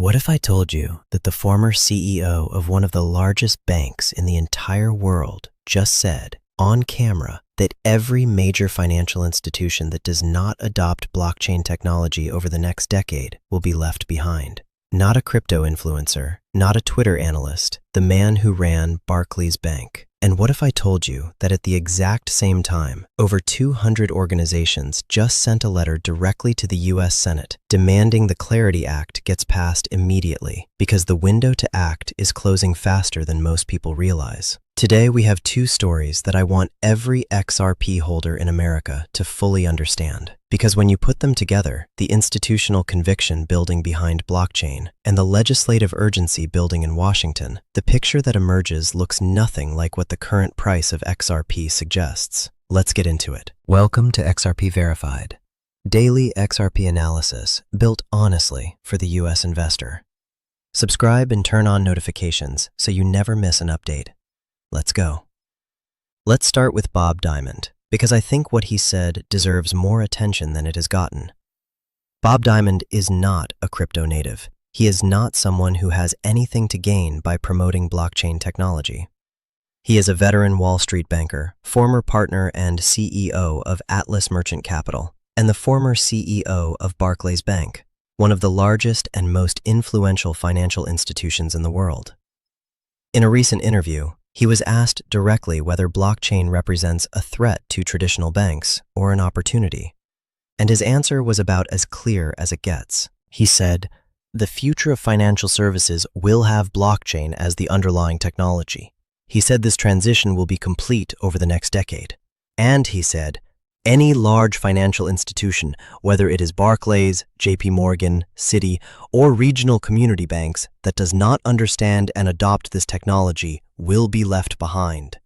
What if I told you that the former CEO of one of the largest banks in the entire world just said, on camera, that every major financial institution that does not adopt blockchain technology over the next decade will be left behind? Not a crypto influencer, not a Twitter analyst, the man who ran Barclays Bank. And what if I told you that at the exact same time, over 200 organizations just sent a letter directly to the US Senate demanding the Clarity Act gets passed immediately because the window to act is closing faster than most people realize? Today, we have two stories that I want every XRP holder in America to fully understand. Because when you put them together, the institutional conviction building behind blockchain and the legislative urgency building in Washington, the picture that emerges looks nothing like what the current price of XRP suggests. Let's get into it. Welcome to XRP Verified, daily XRP analysis built honestly for the US investor. Subscribe and turn on notifications so you never miss an update. Let's go. Let's start with Bob Diamond, because I think what he said deserves more attention than it has gotten. Bob Diamond is not a crypto native. He is not someone who has anything to gain by promoting blockchain technology. He is a veteran Wall Street banker, former partner and CEO of Atlas Merchant Capital, and the former CEO of Barclays Bank, one of the largest and most influential financial institutions in the world. In a recent interview, he was asked directly whether blockchain represents a threat to traditional banks or an opportunity, and his answer was about as clear as it gets. He said, "The future of financial services will have blockchain as the underlying technology." He said this transition will be complete over the next decade. And he said, any large financial institution, whether it is Barclays, JP Morgan, Citi, or regional community banks that does not understand and adopt this technology will be left behind.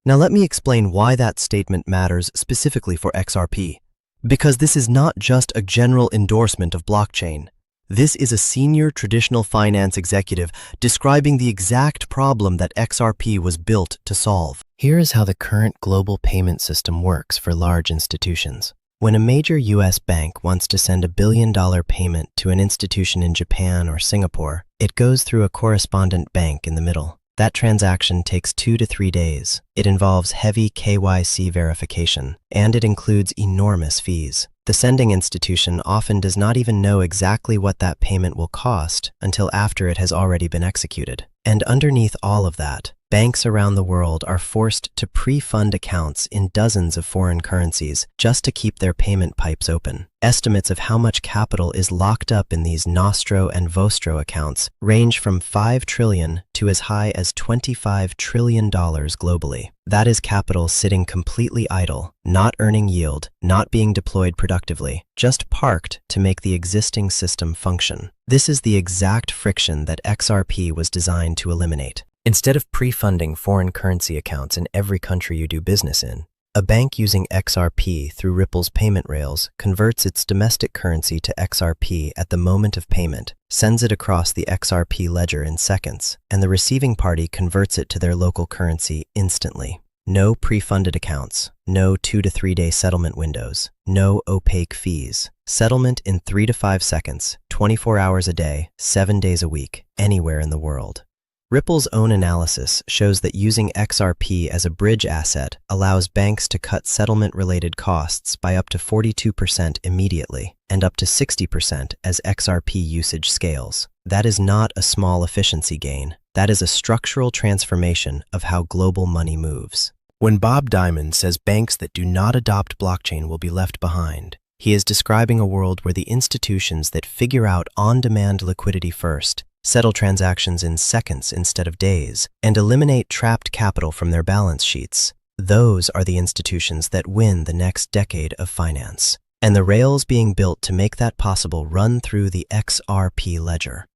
Now let me explain why that statement matters specifically for XRP. Because this is not just a general endorsement of blockchain. This is a senior traditional finance executive describing the exact problem that XRP was built to solve. Here is how the current global payment system works for large institutions. When a major US bank wants to send $1 billion payment to an institution in Japan or Singapore, it goes through a correspondent bank in the middle. That transaction takes 2 to 3 days. It involves heavy KYC verification, and it includes enormous fees. The sending institution often does not even know exactly what that payment will cost until after it has already been executed. And underneath all of that, banks around the world are forced to pre-fund accounts in dozens of foreign currencies just to keep their payment pipes open. Estimates of how much capital is locked up in these nostro and vostro accounts range from $5 trillion to as high as $25 trillion globally. That is capital sitting completely idle, not earning yield, not being deployed productively, just parked to make the existing system function. This is the exact friction that XRP was designed to eliminate. Instead of pre-funding foreign currency accounts in every country you do business in, a bank using XRP through Ripple's payment rails converts its domestic currency to XRP at the moment of payment, sends it across the XRP Ledger in seconds, and the receiving party converts it to their local currency instantly. No pre-funded accounts, no 2 to 3 day settlement windows, no opaque fees. Settlement in 3 to 5 seconds, 24 hours a day, 7 days a week, anywhere in the world. Ripple's own analysis shows that using XRP as a bridge asset allows banks to cut settlement-related costs by up to 42% immediately and up to 60% as XRP usage scales. That is not a small efficiency gain. That is a structural transformation of how global money moves. When Bob Diamond says banks that do not adopt blockchain will be left behind, he is describing a world where the institutions that figure out on-demand liquidity first, settle transactions in seconds instead of days, and eliminate trapped capital from their balance sheets. Those are the institutions that win the next decade of finance. And the rails being built to make that possible run through the XRP Ledger.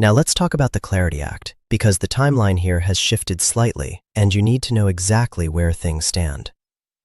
Now let's talk about the Clarity Act, because the timeline here has shifted slightly, and you need to know exactly where things stand.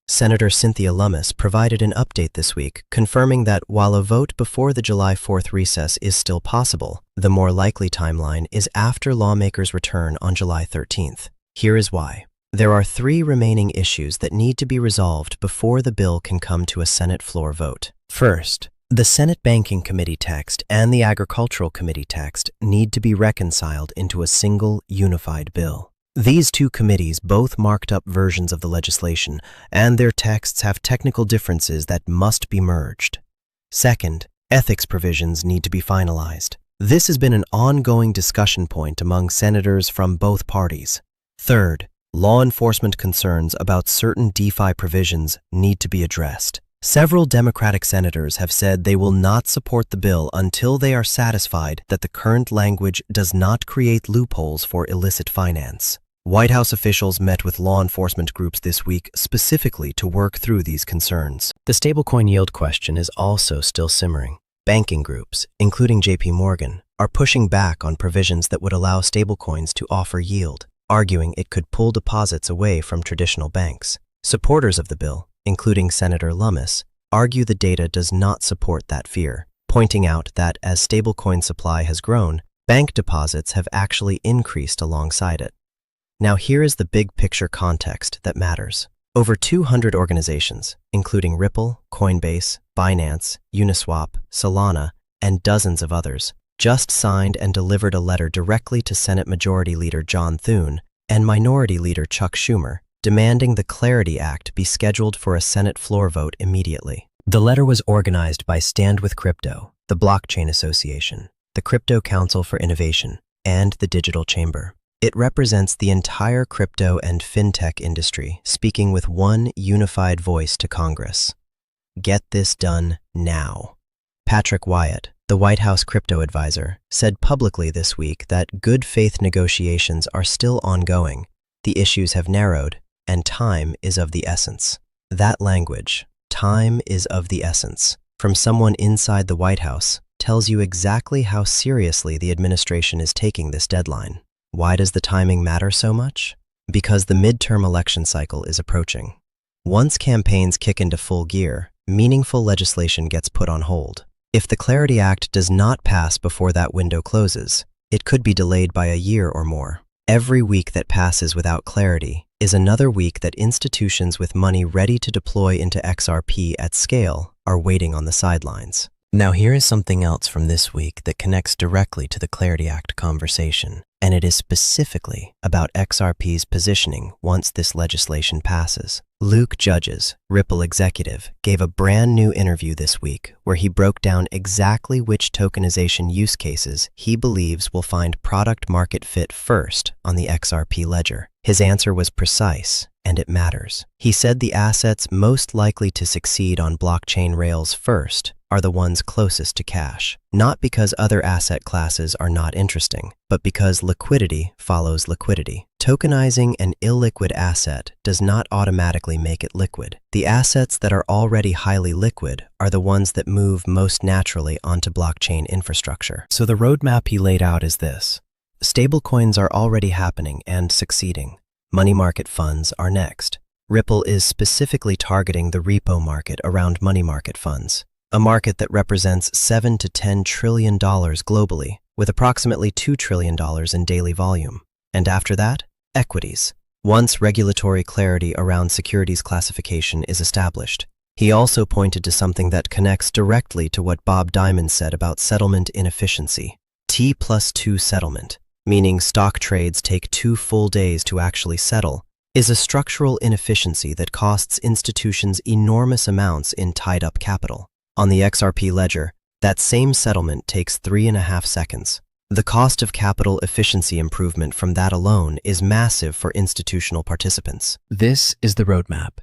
Senator Cynthia Lummis provided an update this week, confirming that while a vote before the July 4th recess is still possible, the more likely timeline is after lawmakers return on July 13th. Here is why. There are 3 remaining issues that need to be resolved before the bill can come to a Senate floor vote. First, The Senate Banking Committee text and the Agricultural Committee text need to be reconciled into a single, unified bill. These two committees both marked up versions of the legislation, and their texts have technical differences that must be merged. Second, ethics provisions need to be finalized. This has been an ongoing discussion point among senators from both parties. Third, law enforcement concerns about certain DeFi provisions need to be addressed. Several Democratic senators have said they will not support the bill until they are satisfied that the current language does not create loopholes for illicit finance. White House officials met with law enforcement groups this week specifically to work through these concerns. The stablecoin yield question is also still simmering. Banking groups, including JP Morgan, are pushing back on provisions that would allow stablecoins to offer yield, arguing it could pull deposits away from traditional banks. Supporters of the bill, including Senator Lummis, argue the data does not support that fear, pointing out that as stablecoin supply has grown, bank deposits have actually increased alongside it. Now here is the big picture context that matters. Over 200 organizations, including Ripple, Coinbase, Binance, Uniswap, Solana, and dozens of others, just signed and delivered a letter directly to Senate Majority Leader John Thune and Minority Leader Chuck Schumer, demanding the Clarity Act be scheduled for a Senate floor vote immediately. The letter was organized by Stand With Crypto, the Blockchain Association, the Crypto Council for Innovation, and the Digital Chamber. It represents the entire crypto and fintech industry, speaking with one unified voice to Congress. Get this done now. Patrick Wyatt, the White House crypto advisor, said publicly this week that good faith negotiations are still ongoing, the issues have narrowed, and time is of the essence. That language, time is of the essence, from someone inside the White House, tells you exactly how seriously the administration is taking this deadline. Why does the timing matter so much? Because the midterm election cycle is approaching. Once campaigns kick into full gear, meaningful legislation gets put on hold. If the Clarity Act does not pass before that window closes, it could be delayed by a year or more. Every week that passes without clarity is another week that institutions with money ready to deploy into XRP at scale are waiting on the sidelines. Now here is something else from this week that connects directly to the Clarity Act conversation, and it is specifically about XRP's positioning once this legislation passes. Luke Judges, Ripple executive, gave a brand new interview this week where he broke down exactly which tokenization use cases he believes will find product market fit first on the XRP Ledger. His answer was precise, and it matters. He said the assets most likely to succeed on blockchain rails first are the ones closest to cash, not because other asset classes are not interesting, but because liquidity follows liquidity. Tokenizing an illiquid asset does not automatically make it liquid. The assets that are already highly liquid are the ones that move most naturally onto blockchain infrastructure. So the roadmap he laid out is this. Stablecoins are already happening and succeeding. Money market funds are next. Ripple is specifically targeting the repo market around money market funds, a market that represents $7 to $10 trillion globally, with approximately $2 trillion in daily volume. And after that, equities. Once regulatory clarity around securities classification is established. He also pointed to something that connects directly to what Bob Diamond said about settlement inefficiency. T+2 settlement, meaning stock trades take 2 full days to actually settle, is a structural inefficiency that costs institutions enormous amounts in tied-up capital. On the XRP Ledger, that same settlement takes 3.5 seconds. The cost of capital efficiency improvement from that alone is massive for institutional participants. This is the roadmap.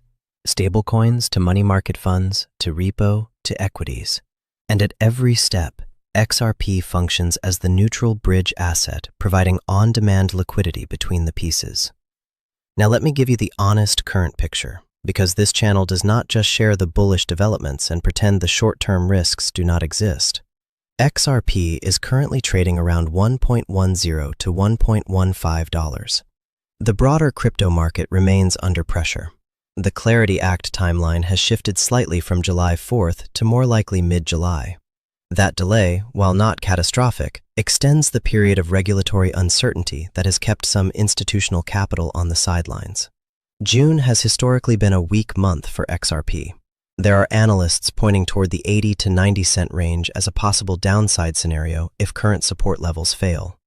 Stablecoins to money market funds, to repo, to equities. And at every step, XRP functions as the neutral bridge asset, providing on-demand liquidity between the pieces. Now let me give you the honest current picture, because this channel does not just share the bullish developments and pretend the short-term risks do not exist. XRP is currently trading around $1.10 to $1.15. The broader crypto market remains under pressure. The Clarity Act timeline has shifted slightly from July 4th to more likely mid-July. That delay, while not catastrophic, extends the period of regulatory uncertainty that has kept some institutional capital on the sidelines. June has historically been a weak month for XRP. There are analysts pointing toward the 80 to 90 cent range as a possible downside scenario if current support levels fail.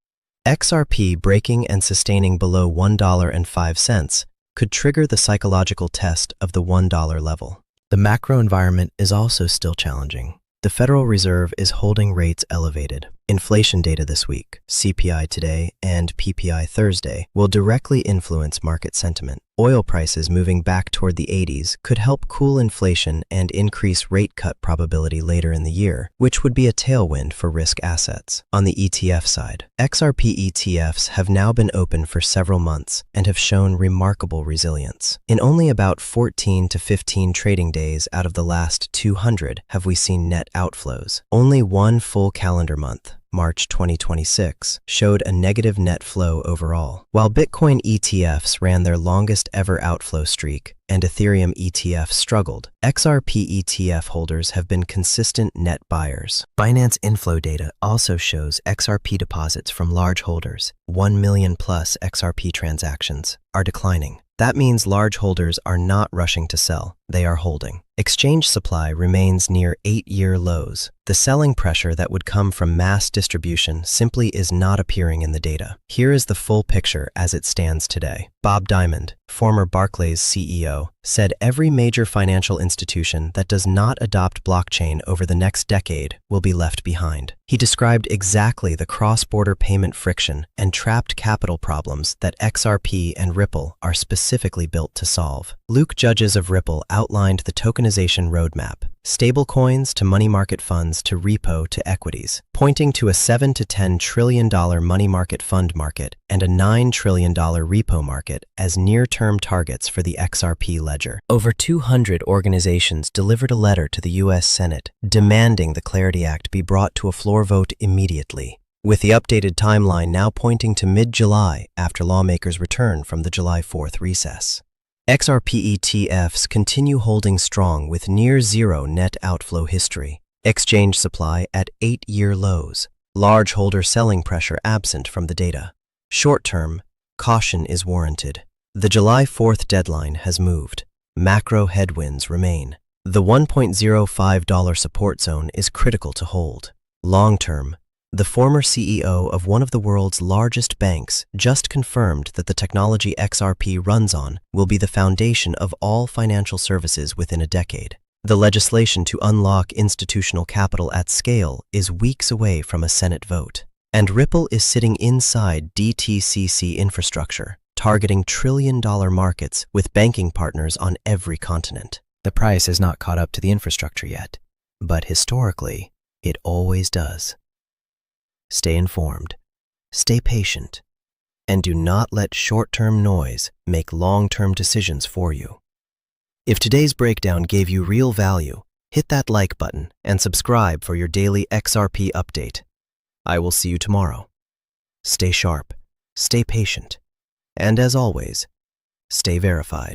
XRP breaking and sustaining below $1.05 could trigger the psychological test of the $1 level. The macro environment is also still challenging. The Federal Reserve is holding rates elevated. Inflation data this week, CPI today and PPI Thursday, will directly influence market sentiment. Oil prices moving back toward the 80s could help cool inflation and increase rate cut probability later in the year, which would be a tailwind for risk assets. On the ETF side, XRP ETFs have now been open for several months and have shown remarkable resilience. In only about 14 to 15 trading days out of the last 200 have we seen net outflows. Only one full calendar month, March 2026, showed a negative net flow overall. While Bitcoin ETFs ran their longest ever outflow streak and Ethereum ETFs struggled, XRP ETF holders have been consistent net buyers. Binance inflow data also shows XRP deposits from large holders, 1 million plus XRP transactions, are declining. That means large holders are not rushing to sell, they are holding. Exchange supply remains near 8-year lows. The selling pressure that would come from mass distribution simply is not appearing in the data. Here is the full picture as it stands today. Bob Diamond, former Barclays CEO, said every major financial institution that does not adopt blockchain over the next decade will be left behind. He described exactly the cross-border payment friction and trapped capital problems that XRP and Ripple are specifically built to solve. Luke Judges of Ripple outlined the tokenization roadmap, stablecoins to money market funds to repo to equities, pointing to a $7 to $10 trillion money market fund market and a $9 trillion repo market as near-term targets for the XRP Ledger. Over 200 organizations delivered a letter to the U.S. Senate demanding the Clarity Act be brought to a floor vote immediately, with the updated timeline now pointing to mid-July after lawmakers return from the July 4th recess. XRP ETFs continue holding strong with near-zero net outflow history, exchange supply at 8-year lows, large holder selling pressure absent from the data. Short-term, caution is warranted. The July 4th deadline has moved. Macro headwinds remain. The $1.05 support zone is critical to hold. Long-term, the former CEO of one of the world's largest banks just confirmed that the technology XRP runs on will be the foundation of all financial services within a decade. The legislation to unlock institutional capital at scale is weeks away from a Senate vote. And Ripple is sitting inside DTCC infrastructure, targeting trillion-dollar markets with banking partners on every continent. The price has not caught up to the infrastructure yet, but historically, it always does. Stay informed, stay patient, and do not let short-term noise make long-term decisions for you. If today's breakdown gave you real value, hit that like button and subscribe for your daily XRP update. I will see you tomorrow. Stay sharp, stay patient, and as always, stay verified.